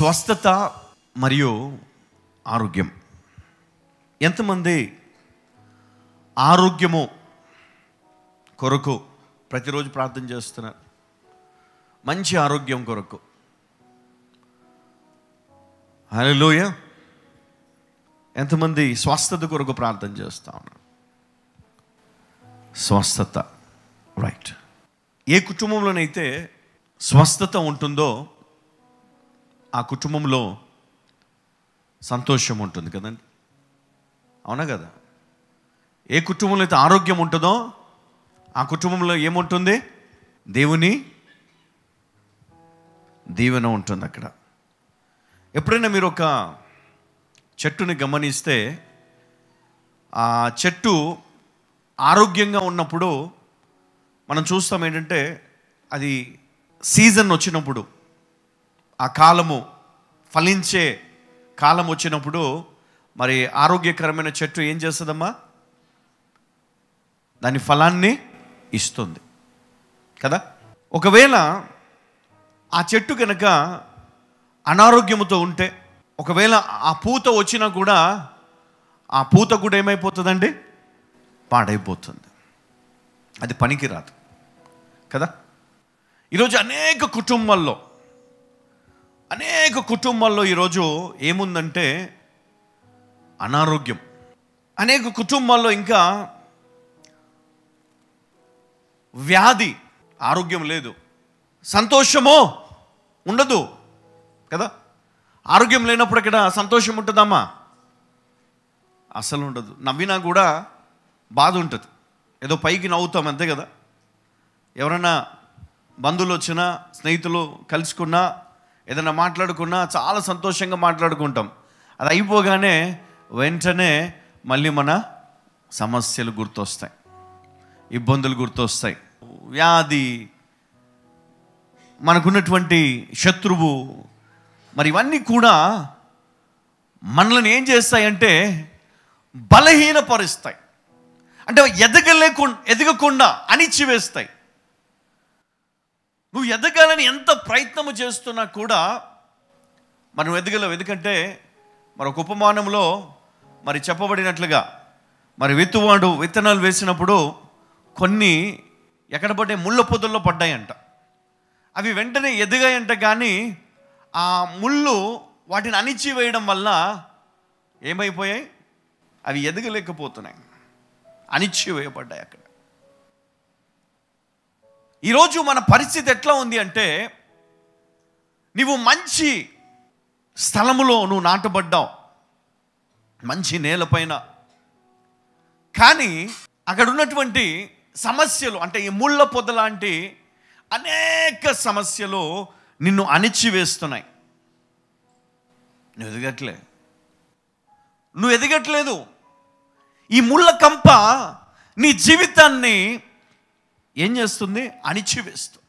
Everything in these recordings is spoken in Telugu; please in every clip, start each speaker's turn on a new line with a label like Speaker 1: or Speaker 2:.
Speaker 1: స్వస్థత మరియు ఆరోగ్యం. ఎంతమంది ఆరోగ్యము కొరకు ప్రతిరోజు ప్రార్థన చేస్తున్నారు? మంచి ఆరోగ్యం కొరకు. హల్లెలూయా. ఎంతమంది స్వస్థత కొరకు ప్రార్థన చేస్తా ఉన్నారు? స్వస్థత, రైట్. ఏ కుటుంబంలోనైతే స్వస్థత ఉంటుందో ఆ కుటుంబంలో సంతోషం ఉంటుంది కదండి, అవునా కదా? ఏ కుటుంబంలో అయితే ఆరోగ్యం ఉంటుందో ఆ కుటుంబంలో ఏముంటుంది? దేవుని దీవెన ఉంటుంది అక్కడ. ఎప్పుడైనా మీరు ఒక చెట్టుని గమనిస్తే ఆ చెట్టు ఆరోగ్యంగా ఉన్నప్పుడు మనం చూస్తాం ఏంటంటే, అది సీజన్ వచ్చినప్పుడు, ఆ కాలము ఫలించే కాలం వచ్చినప్పుడు మరి ఆరోగ్యకరమైన చెట్టు ఏం చేస్తుందమ్మా? దాని ఫలాన్ని ఇస్తుంది కదా. ఒకవేళ ఆ చెట్టు కనుక అనారోగ్యముతో ఉంటే, ఒకవేళ ఆ పూత వచ్చినా కూడా ఆ పూత కూడా ఏమైపోతుందండి? పాడైపోతుంది. అది పనికిరాదు కదా. ఈరోజు అనేక కుటుంబాల్లో ఈరోజు ఏముందంటే అనారోగ్యం. అనేక కుటుంబాల్లో ఇంకా వ్యాధి, ఆరోగ్యం లేదు. సంతోషమో ఉండదు కదా. ఆరోగ్యం లేనప్పుడు ఇక్కడ సంతోషం ఉంటుందమ్మా? అసలు ఉండదు. నవ్వినా కూడా బాధ ఉంటుంది. ఏదో పైకి నవ్వుతాం అంతే కదా. ఎవరైనా బంధువులు వచ్చినా, స్నేహితులు కలుసుకున్నా, ఏదైనా మాట్లాడుకున్నా చాలా సంతోషంగా మాట్లాడుకుంటాం. అది అయిపోగానే వెంటనే మళ్ళీ మన సమస్యలు గుర్తొస్తాయి, ఇబ్బందులు గుర్తొస్తాయి, వ్యాధి, మనకున్నటువంటి శత్రువు. మరి ఇవన్నీ కూడా మనల్ని ఏం చేస్తాయంటే బలహీనపరుస్తాయి. అంటే ఎదగకుండా అణిచివేస్తాయి. నువ్వు ఎదగాలని ఎంత ప్రయత్నము చేస్తున్నా కూడా మనం ఎదగలేవు. ఎందుకంటే మరి ఒక ఉపమానంలో మరి చెప్పబడినట్లుగా, మరి విత్తువాడు విత్తనాలు వేసినప్పుడు కొన్ని ఎక్కడ పడ్డాయి? ముళ్ళ పొదల్లో పడ్డాయంట. అవి వెంటనే ఎదిగాయంట, కానీ ఆ ముళ్ళు వాటిని అణిచివేయడం వల్ల ఏమైపోయాయి? అవి ఎదగలేకపోతున్నాయి, అణిచివేయబడ్డాయి అక్కడ. ఈరోజు మన పరిస్థితి ఎట్లా ఉంది అంటే, నీవు మంచి స్థలములో నువ్వు నాటబడ్డావు, మంచి నేలపైన, కానీ అక్కడ ఉన్నటువంటి సమస్యలు, అంటే ఈ ముళ్ళ పొద లాంటి అనేక సమస్యలు నిన్ను అణిచివేస్తున్నాయి. నువ్వు ఎదగట్లేదు. ఈ ముళ్ళ కంప నీ జీవితాన్ని ఏం చేస్తుంది? అణిచివేస్తుంది.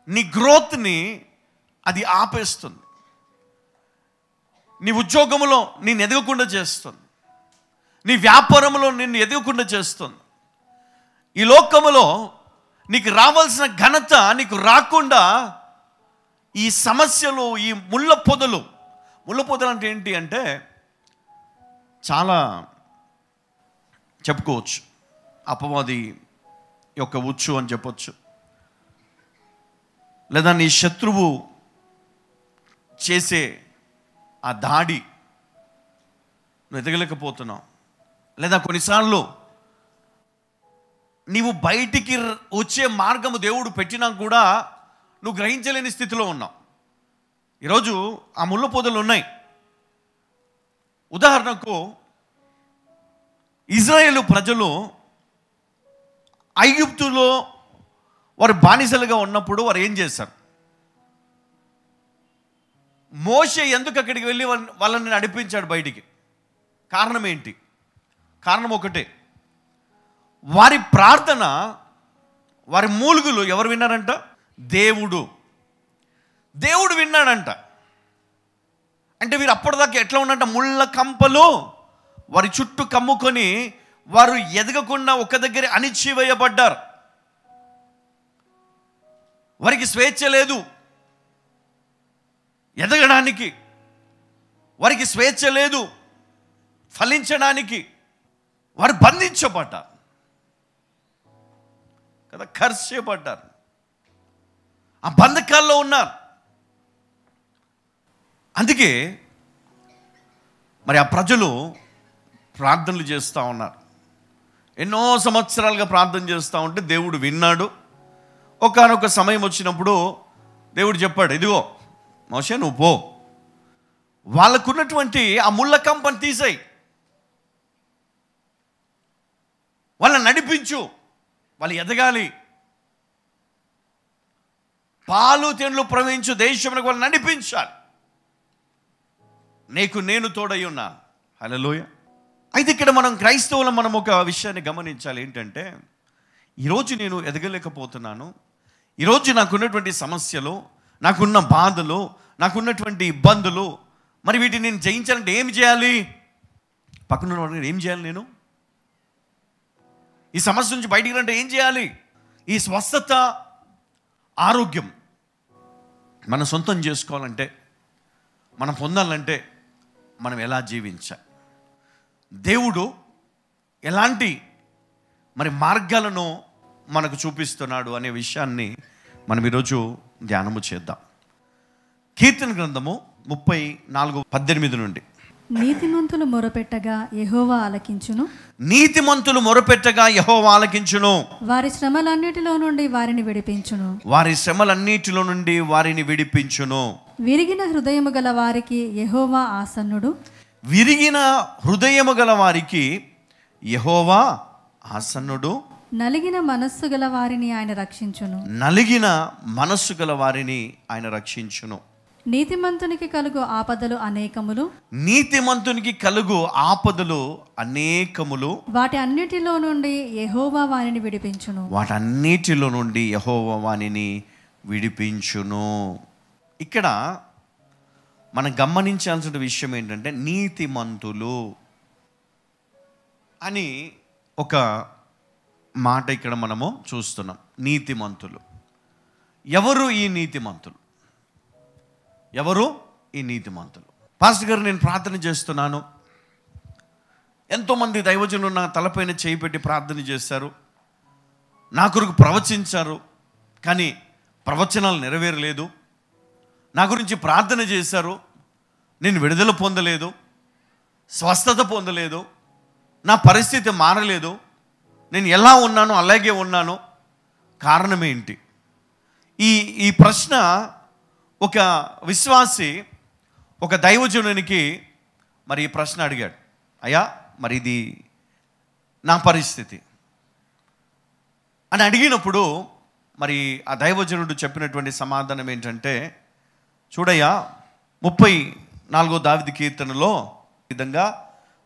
Speaker 1: నీ గ్రోత్ని అది ఆపేస్తుంది. నీ ఉద్యోగంలో నిన్ను ఎదగకుండా చేస్తుంది. నీ వ్యాపారంలో నిన్ను ఎదగకుండా చేస్తుంది. ఈ లోకములో నీకు రావాల్సిన ఘనత నీకు రాకుండా ఈ సమస్యలు, ఈ ముళ్ళ పొదలు అంటే ఏంటి అంటే చాలా చెప్పుకోవచ్చు. అపవాది యొక్క ఉచ్చు అని చెప్పొచ్చు, లేదా నీ శత్రువు చేసే ఆ దాడి, నువ్వు ఎదగలేకపోతున్నావు. లేదా కొన్నిసార్లు నీవు బయటికి వచ్చే మార్గము దేవుడు పెట్టినా కూడా నువ్వు గ్రహించలేని స్థితిలో ఉన్నావు. ఈరోజు ఆ ముళ్ళ పొదలు ఉన్నాయి. ఉదాహరణకు ఇజ్రాయేలు ప్రజలు ఐగుప్తులో వారు బానిసలుగా ఉన్నప్పుడు వారు ఏం చేశారు? మోషే ఎందుకు అక్కడికి వెళ్ళి వాళ్ళని నడిపించాడు బయటికి? కారణం ఏంటి? కారణం ఒకటే, వారి ప్రార్థన, వారి మూలుగులు ఎవరు విన్నారంట? దేవుడు విన్నాడంట. అంటే వీరు అప్పటిదాకా ఎట్లా ఉన్నంట? ముళ్ళ కంపలు వారి చుట్టూ కమ్ముకొని వారు ఎదగకుండా ఒక దగ్గర అణిచివేయబడ్డారు. వారికి స్వేచ్ఛ లేదు. ఎదగడానికి, వారికి స్వేచ్ఛ లేదు, ఫలించడానికి వారు బంధించబడ్డారు కదా, ఖర్చు చేయబడ్డారు, ఆ బంధకాల్లో ఉన్నారు. అందుకే మరి ఆ ప్రజలు ప్రార్థనలు చేస్తూ ఉన్నారు. ఎన్నో సంవత్సరాలుగా ప్రార్థన చేస్తూ ఉంటే దేవుడు విన్నాడు. ఒకానొక సమయం వచ్చినప్పుడు దేవుడు చెప్పాడు, ఇదిగో మోషే నువ్వు పో, వాళ్ళకున్నటువంటి ఆ ముళ్ళ కంపని తీసేయి, వాళ్ళని నడిపించు, వాళ్ళు ఎదగాలి, పాలు తేనెలు ప్రవహించు దేశంలో వాళ్ళు నడిపించాలి, నీకు నేను తోడై ఉన్నాను. హల్లెలూయా. అయితే ఇక్కడ మనం క్రైస్తవులం మనం ఒక విషయాన్ని గమనించాలి. ఏంటంటే ఈరోజు నేను ఎదగలేకపోతున్నాను, ఈరోజు నాకున్నటువంటి సమస్యలు, నాకున్న బాధలు, నాకున్నటువంటి ఇబ్బందులు, మరి వీటిని నేను జయించాలంటే ఏం చేయాలి? పక్కన ఉన్న ఏం చేయాలి? నేను ఈ సమస్య నుంచి బయటికి రంటే ఏం చేయాలి? ఈ స్వస్థత, ఆరోగ్యం మనం సొంతం చేసుకోవాలంటే, మనం పొందాలంటే మనం ఎలా జీవించాలి, దేవుడు ఎలాంటి మరి మార్గాలను మనకు చూపిస్తున్నాడు అనే విషయాన్ని మనం ఈరోజు ధ్యానము చేద్దాం. కీర్తన గ్రంథము 34:18 నుండి.
Speaker 2: నీతిమంతులు మొరపెట్టగా యెహోవా ఆలకించును,
Speaker 1: నీతిమంతులు మొరపెట్టగా యెహోవా ఆలకించును,
Speaker 2: వారి శ్రమలన్నిటిలో నుండి వారిని విడిపించును,
Speaker 1: వారి శ్రమలన్నిటిలో నుండి వారిని విడిపించును.
Speaker 2: విరిగిన హృదయము గల వారికి యెహోవా ఆసన్నుడు,
Speaker 1: విరిగిన హృదయము గల వారికి యెహోవా ఆసన్నుడు,
Speaker 2: నలిగిన మనస్సు గల వారిని ఆయన రక్షించును,
Speaker 1: నలిగిన మనస్సు గల వారిని ఆయన రక్షించును.
Speaker 2: నీతిమంతునికి కలుగు ఆపదలు అనేకములు,
Speaker 1: నీతిమంతునికి కలుగు ఆపదలు అనేకములు,
Speaker 2: వాటి అన్నిటిలో నుండి యెహోవా వారిని విడిపించును,
Speaker 1: వాటన్నిటిలో నుండి యెహోవా వారిని విడిపించును. ఇక్కడ మనం గమనించాల్సిన విషయం ఏంటంటే నీతిమంతులు అని ఒక మాట ఇక్కడ మనము చూస్తున్నాం. నీతిమంతులు ఎవరు? ఈ నీతిమంతులు ఎవరు? ఈ నీతిమంతులు. పాస్టర్ గారు, నేను ప్రార్థన చేస్తున్నాను, ఎంతోమంది దైవజనులు నా తలపైన చేయి పెట్టి ప్రార్థన చేశారు, నా కొరకు ప్రవచించారు, కానీ ప్రవచనాలు నెరవేరలేదు, నా గురించి ప్రార్థన చేశారు, నేను విడుదల పొందలేదు, స్వస్థత పొందలేదు, నా పరిస్థితి మారలేదు, నేను ఎలా ఉన్నానో అలాగే ఉన్నాను, కారణం ఏంటి? ఈ ప్రశ్న ఒక విశ్వాసి ఒక దైవజనునికి మరి ఈ ప్రశ్న అడిగాడు. అయ్యా, మరి ఇది నా పరిస్థితి అని అడిగినప్పుడు మరి ఆ దైవజనుడు చెప్పినటువంటి సమాధానం ఏంటంటే, చూడయ్యా, 34వ దావీదు కీర్తనలో విధంగా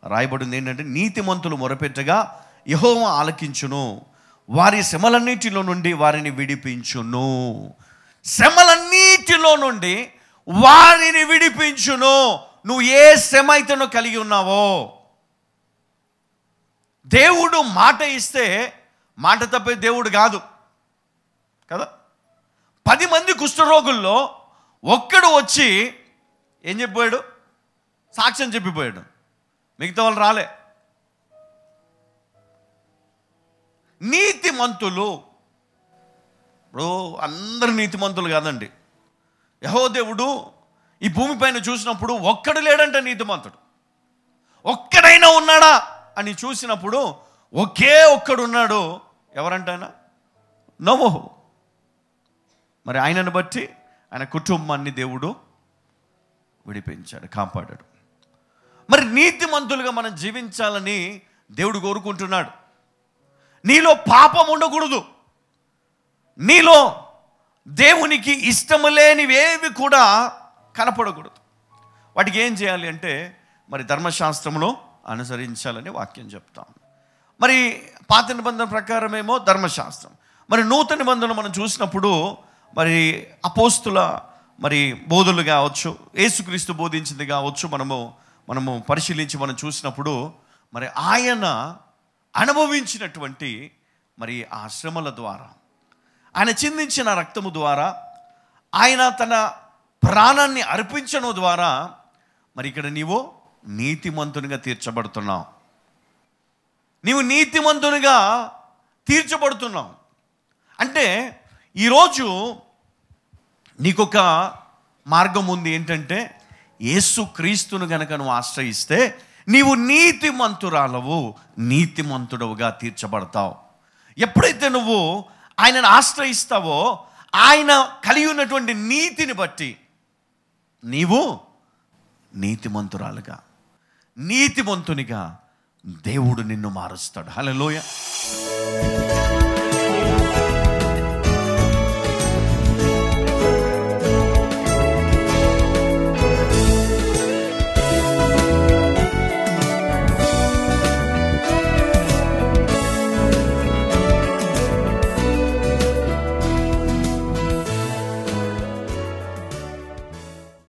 Speaker 1: రాయబడింది ఏంటంటే, నీతిమంతులు మొరపెట్టగా యెహోవా ఆలకించును, వారి శ్రమలన్నిటిలో నుండి వారిని విడిపించును. శ్రమలన్నిటిలో నుండి వారిని విడిపించును. నువ్వు ఏ శ్రమ అయితే నువ్వు కలిగి ఉన్నావో, దేవుడు మాట ఇస్తే మాట తప్పే దేవుడు కాదు కదా. 10 మంది కుష్ఠరోగుల్లో ఒక్కడు వచ్చి ఏం చెప్పిపోయాడు? సాక్ష్యం చెప్పిపోయాడు, మిగతా వాళ్ళు రాలే. నీతిమంతులు, ఇప్పుడు అందరు నీతిమంతులు కాదండి. యెహోవా దేవుడు ఈ భూమిపైన చూసినప్పుడు ఒక్కడు లేడంట నీతిమంతుడు. ఒక్కడైనా ఉన్నాడా అని చూసినప్పుడు ఒకే ఒక్కడు ఉన్నాడు. ఎవరంట ఆయన? నోవహు. మరి ఆయనను బట్టి ఆయన కుటుంబాన్ని దేవుడు విడిపించాడు, కాపాడాడు. మరి నీతిమంతులుగా మనం జీవించాలని దేవుడు కోరుకుంటున్నాడు. నీలో పాపం ఉండకూడదు, నీలో దేవునికి ఇష్టము లేనివేవి కూడా కనపడకూడదు. వాటికి ఏం చేయాలి అంటే మరి ధర్మశాస్త్రంలో అనుసరించాలని వాక్యం చెప్తాం. మరి పాత నిబంధన ప్రకారమేమో ధర్మశాస్త్రం, మరి నూతన నిబంధనలు మనం చూసినప్పుడు మరి అపోస్తుల మరి బోధలు కావచ్చు, యేసుక్రీస్తు బోధించింది కావచ్చు, మనము పరిశీలించి మనం చూసినప్పుడు మరి ఆయన అనుభవించినటువంటి మరి ఆ శ్రమల ద్వారా, ఆయన చిందించిన రక్తము ద్వారా, ఆయన తన ప్రాణాన్ని అర్పించడం ద్వారా మరి ఇక్కడ నీవు నీతిమంతునిగా తీర్చబడుతున్నావు. నీవు నీతిమంతునిగా తీర్చబడుతున్నావు అంటే ఈరోజు నీకొక మార్గం ఉంది. ఏంటంటే యేసు క్రీస్తును గనక నువ్వు ఆశ్రయిస్తే నీవు నీతిమంతురాలవు, నీతిమంతుడవుగా తీర్చబడతావు. ఎప్పుడైతే నువ్వు ఆయనను ఆశ్రయిస్తావో ఆయన కలిగి ఉన్నటువంటి నీతిని బట్టి నీవు నీతిమంతురాలుగా, నీతిమంతునిగా దేవుడు నిన్ను మారుస్తాడు. హల్లెలూయా.